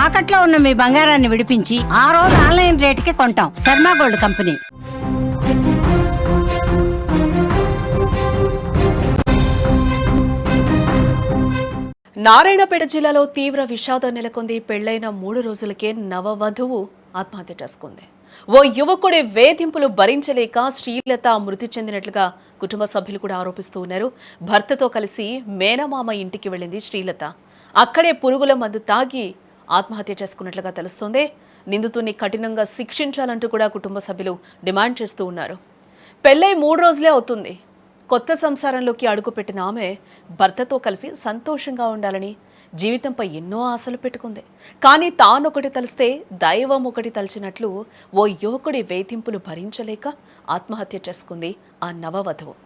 తాకట్లో ఉన్న మీ బంగారాన్ని విడిపించి ఆ రోజు ఆన్లైన్ రేటుకి కొంటాం. Sharma gold company. నారాయణపేట జిల్లాలో తీవ్ర విషాదం నెలకొంది. పెళ్లైన 3 రోజులకే నవవధువు ఆత్మహత్య చేసుకుంది. ఓ యువకుడి వేధింపులు భరించలేక శ్రీలత మృతి చెందినట్లుగా కుటుంబ సభ్యులు కూడా ఆరోపిస్తూ ఉన్నారు. భర్తతో కలిసి మేనమామ ఇంటికి వెళ్ళింది శ్రీలత. అక్కడే పురుగుల మందు తాగి ఆత్మహత్య చేసుకున్నట్లుగా తెలుస్తోంది. నిందితుడిని కఠినంగా శిక్షించాలంటూ కూడా కుటుంబ సభ్యులు డిమాండ్ చేస్తూ ఉన్నారు. పెళ్లై 3 రోజులే అవుతుంది. కొత్త సంసారంలోకి అడుగుపెట్టిన ఆమె భర్తతో కలిసి సంతోషంగా ఉండాలని జీవితంపై ఎన్నో ఆశలు పెట్టుకుంది. కానీ తానొకటి తలిస్తే దైవం ఒకటి తలిచినట్లు ఓ యువకుడి వేధింపులు భరించలేక ఆత్మహత్య చేసుకుంది ఆ నవవధువు.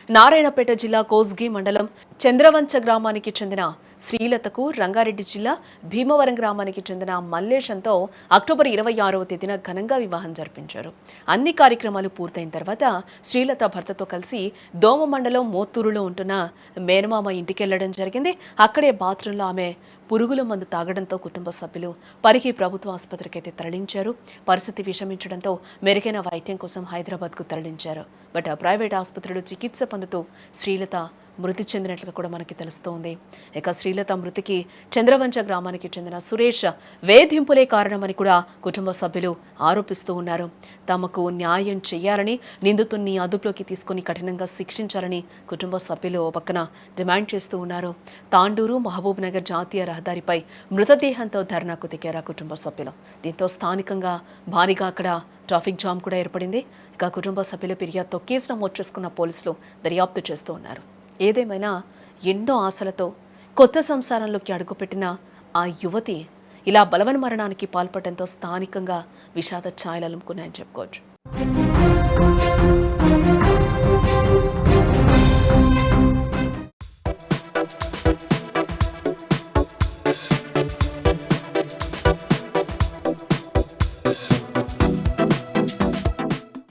నారాయణపేట జిల్లా కోస్గి మండలం చంద్రవంచ గ్రామానికి చెందిన శ్రీలతకు రంగారెడ్డి జిల్లా భీమవరం గ్రామానికి చెందిన మల్లేశంతో అక్టోబర్ 26వ తేదీన ఘనంగా వివాహం జరిపించారు. అన్ని కార్యక్రమాలు పూర్తయిన తర్వాత శ్రీలత భర్తతో కలిసి దోమ మండలం మోత్తూరులో ఉంటున్న మేనమామ ఇంటికెళ్లడం జరిగింది. అక్కడే బాత్రూంలో ఆమె పురుగుల మందు తాగడంతో కుటుంబ సభ్యులు పరిగి ప్రభుత్వ ఆసుపత్రికి అయితే తరలించారు. పరిస్థితి విషమించడంతో మెరుగైన వైద్యం కోసం హైదరాబాద్కు తరలించారు. బట్ ప్రైవేట్ ఆసుపత్రిలో చికిత్స పొందుతూ శ్రీలత మృతి చెందినట్లుగా కూడా మనకి తెలుస్తోంది. ఇక శ్రీలత మృతికి చంద్రవంచ గ్రామానికి చెందిన సురేష్ వేధింపులే కారణమని కూడా కుటుంబ సభ్యులు ఆరోపిస్తూ ఉన్నారు. తమకు న్యాయం చేయాలని, నిందితుడిని అదుపులోకి తీసుకుని కఠినంగా శిక్షించాలని కుటుంబ సభ్యులు ఓ పక్కన డిమాండ్ చేస్తూ ఉన్నారు. తాండూరు మహబూబ్ నగర్ జాతీయ రహదారిపై మృతదేహంతో ధర్నాకు దిగారు కుటుంబ సభ్యులు. దీంతో స్థానికంగా భారీగా అక్కడ ట్రాఫిక్ జామ్ కూడా ఏర్పడింది. ఇక కుటుంబ సభ్యుల ఫిర్యాదుతో కేసు నమోదు చేసుకున్న పోలీసులు దర్యాప్తు చేస్తూ ఉన్నారు. ఏదేమైనా ఎన్నో ఆశలతో కొత్త సంసారంలోకి అడుగుపెట్టిన ఆ యువతి ఇలా బలవన్ మరణానికి పాల్పడడంతో స్థానికంగా విషాద ఛాయలు అలుముకున్నాయని చెప్పుకోవచ్చు.